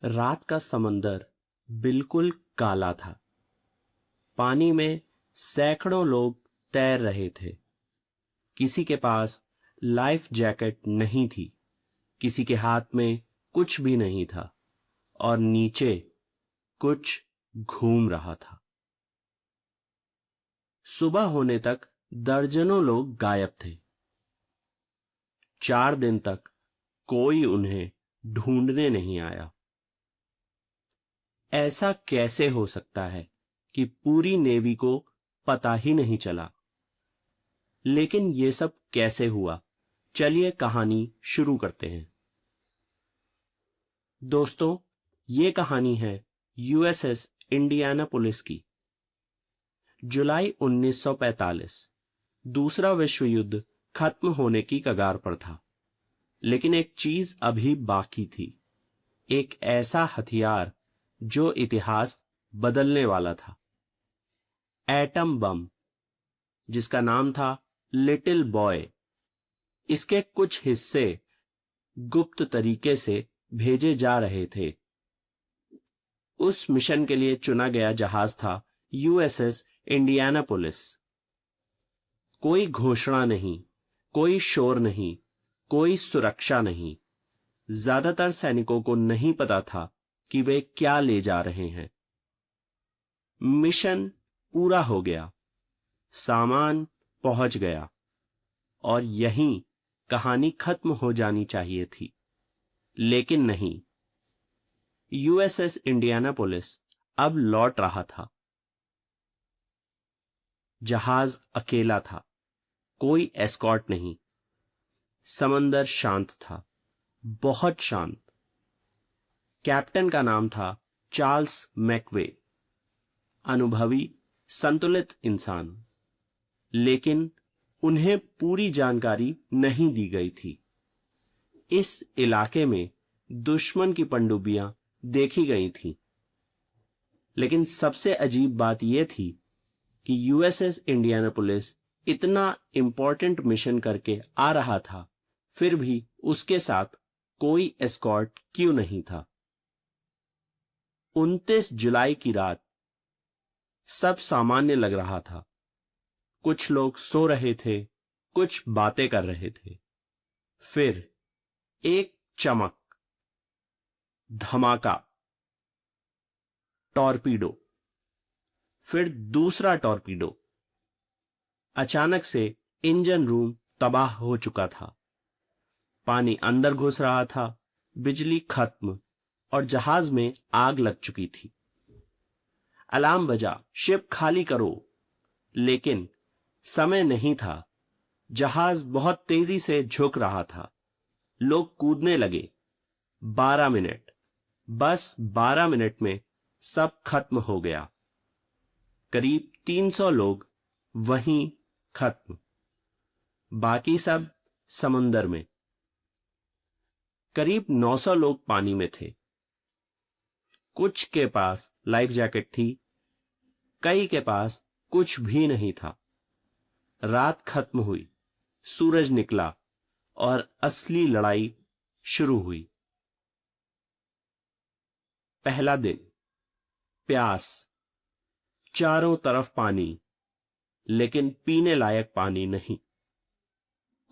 रात का समंदर बिल्कुल काला था। पानी में सैकड़ों लोग तैर रहे थे। किसी के पास लाइफ जैकेट नहीं थी, किसी के हाथ में कुछ भी नहीं था और नीचे कुछ घूम रहा था। सुबह होने तक दर्जनों लोग गायब थे। 4 दिन तक कोई उन्हें ढूंढने नहीं आया। ऐसा कैसे हो सकता है कि पूरी नेवी को पता ही नहीं चला? लेकिन ये सब कैसे हुआ? चलिए कहानी शुरू करते हैं। दोस्तों, ये कहानी है यूएसएस इंडियानापोलिस की। जुलाई 1945। दूसरा विश्व युद्ध खत्म होने की कगार पर था, लेकिन एक चीज अभी बाकी थी। एक ऐसा हथियार जो इतिहास बदलने वाला था। एटम बम, जिसका नाम था लिटिल बॉय। इसके कुछ हिस्से गुप्त तरीके से भेजे जा रहे थे। उस मिशन के लिए चुना गया जहाज था यूएसएस इंडियानापोलिस। कोई घोषणा नहीं, कोई शोर नहीं, कोई सुरक्षा नहीं। ज्यादातर सैनिकों को नहीं पता था कि वे क्या ले जा रहे हैं। मिशन पूरा हो गया, सामान पहुंच गया और यहीं कहानी खत्म हो जानी चाहिए थी, लेकिन नहीं। यूएसएस इंडियानापोलिस अब लौट रहा था। जहाज अकेला था, कोई एस्कॉर्ट नहीं। समंदर शांत था, बहुत शांत। कैप्टन का नाम था चार्ल्स मैकवे। अनुभवी, संतुलित इंसान। लेकिन उन्हें पूरी जानकारी नहीं दी गई थी। इस इलाके में दुश्मन की पनडुब्बियां देखी गई थीं, लेकिन सबसे अजीब बात यह थी कि यूएसएस इंडियानापोलिस इतना इंपॉर्टेंट मिशन करके आ रहा था, फिर भी उसके साथ कोई एस्कॉर्ट क्यों नहीं था? 29 जुलाई की रात सब सामान्य लग रहा था। कुछ लोग सो रहे थे, कुछ बातें कर रहे थे। फिर एक चमक, धमाका, टॉर्पीडो, फिर दूसरा टॉर्पीडो। अचानक से इंजन रूम तबाह हो चुका था। पानी अंदर घुस रहा था, बिजली खत्म और जहाज में आग लग चुकी थी। अलार्म बजा, शिप खाली करो। लेकिन समय नहीं था। जहाज बहुत तेजी से झुक रहा था। लोग कूदने लगे। 12 मिनट, बस 12 मिनट में सब खत्म हो गया। करीब 300 लोग वहीं खत्म, बाकी सब समुंदर में। करीब 900 लोग पानी में थे। कुछ के पास लाइफ जैकेट थी, कई के पास कुछ भी नहीं था। रात खत्म हुई, सूरज निकला और असली लड़ाई शुरू हुई। पहला दिन। प्यास, चारों तरफ पानी, लेकिन पीने लायक पानी नहीं।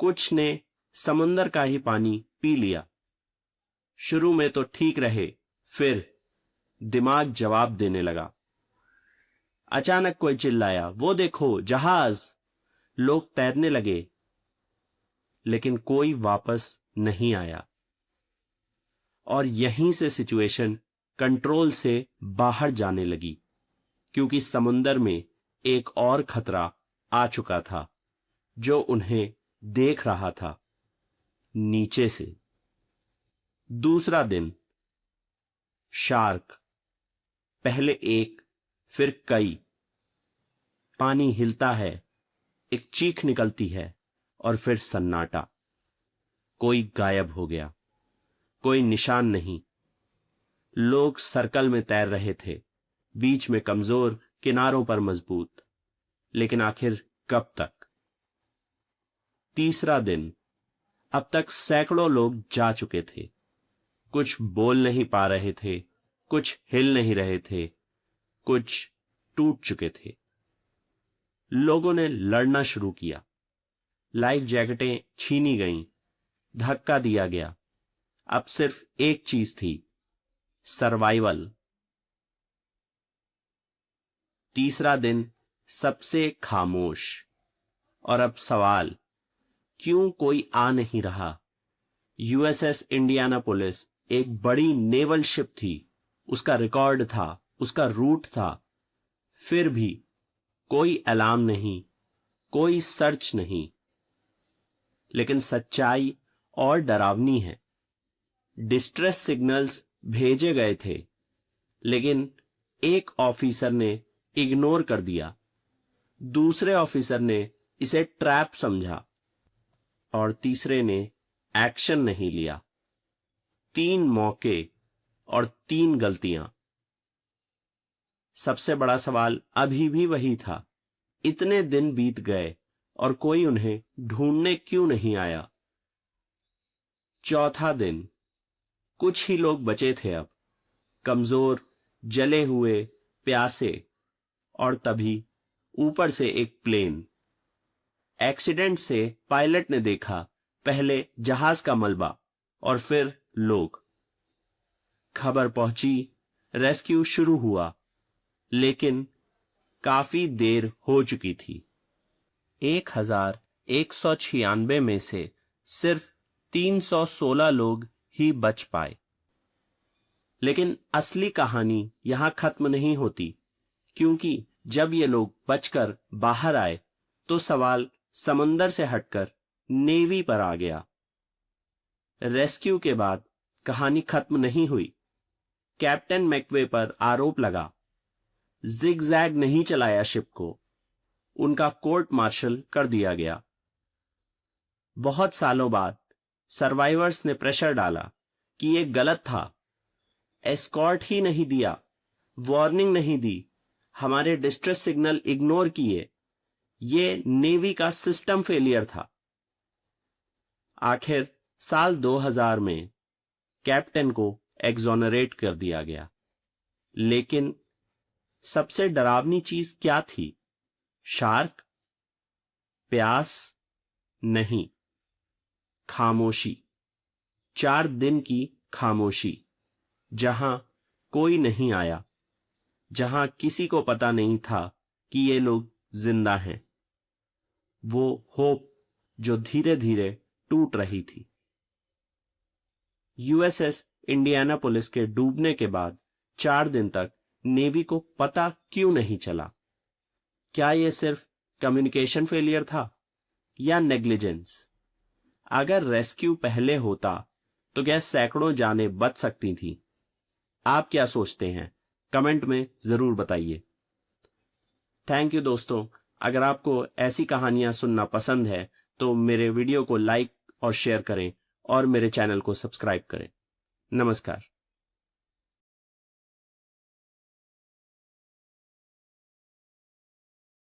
कुछ ने समुंदर का ही पानी पी लिया। शुरू में तो ठीक रहे, फिर दिमाग जवाब देने लगा। अचानक कोई चिल्लाया, वो देखो जहाज! लोग तैरने लगे, लेकिन कोई वापस नहीं आया। और यहीं से सिचुएशन कंट्रोल से बाहर जाने लगी, क्योंकि समुंदर में एक और खतरा आ चुका था जो उन्हें देख रहा था नीचे से। दूसरा दिन। शार्क, पहले एक, फिर कई। पानी हिलता है, एक चीख निकलती है और फिर सन्नाटा। कोई गायब हो गया, कोई निशान नहीं। लोग सर्कल में तैर रहे थे, बीच में कमजोर, किनारों पर मजबूत। लेकिन आखिर कब तक? तीसरा दिन। अब तक सैकड़ों लोग जा चुके थे। कुछ बोल नहीं पा रहे थे, कुछ हिल नहीं रहे थे, कुछ टूट चुके थे। लोगों ने लड़ना शुरू किया। लाइफ जैकेटें छीनी गईं, धक्का दिया गया। अब सिर्फ एक चीज थी, सर्वाइवल। तीसरा दिन सबसे खामोश। और अब सवाल, क्यों कोई आ नहीं रहा? यूएसएस इंडियानापोलिस एक बड़ी नेवल शिप थी, उसका रिकॉर्ड था, उसका रूट था। फिर भी कोई अलार्म नहीं, कोई सर्च नहीं। लेकिन सच्चाई और डरावनी है। डिस्ट्रेस सिग्नल्स भेजे गए थे, लेकिन एक ऑफिसर ने इग्नोर कर दिया, दूसरे ऑफिसर ने इसे ट्रैप समझा और तीसरे ने एक्शन नहीं लिया। 3 मौके और 3 गलतियां। सबसे बड़ा सवाल अभी भी वही था, इतने दिन बीत गए और कोई उन्हें ढूंढने क्यों नहीं आया? चौथा दिन, कुछ ही लोग बचे थे अब, कमजोर, जले हुए, प्यासे। और तभी ऊपर से एक प्लेन। एक्सीडेंट से पायलट ने देखा पहले जहाज का मलबा और फिर लोग। खबर पहुंची, रेस्क्यू शुरू हुआ, लेकिन काफी देर हो चुकी थी। 1196 में से सिर्फ 316 लोग ही बच पाए। लेकिन असली कहानी यहां खत्म नहीं होती, क्योंकि जब ये लोग बचकर बाहर आए तो सवाल समंदर से हटकर नेवी पर आ गया। रेस्क्यू के बाद कहानी खत्म नहीं हुई। कैप्टन मैकवे पर आरोप लगा, जिगजैग नहीं चलाया शिप को, उनका कोर्ट मार्शल कर दिया गया। बहुत सालों बाद सर्वाइवर्स ने प्रेशर डाला कि ये गलत था, एस्कॉर्ट ही नहीं दिया, वार्निंग नहीं दी, हमारे डिस्ट्रेस सिग्नल इग्नोर किए, ये नेवी का सिस्टम फेलियर था। आखिर साल 2000 में कैप्टन को एक्सोनरेट कर दिया गया। लेकिन सबसे डरावनी चीज क्या थी? शार्क? प्यास? नहीं, खामोशी। 4 दिन की खामोशी, जहां कोई नहीं आया, जहां किसी को पता नहीं था कि ये लोग जिंदा हैं। वो होप जो धीरे धीरे टूट रही थी। यूएसएस इंडियानापोलिस के डूबने के बाद 4 दिन तक नेवी को पता क्यों नहीं चला? क्या यह सिर्फ कम्युनिकेशन फेलियर था या नेग्लिजेंस? अगर रेस्क्यू पहले होता तो क्या सैकड़ों जानें बच सकती थीं? आप क्या सोचते हैं? कमेंट में जरूर बताइए। थैंक यू दोस्तों। अगर आपको ऐसी कहानियां सुनना पसंद है तो मेरे वीडियो को लाइक और शेयर करें और मेरे चैनल को सब्सक्राइब करें। नमस्कार।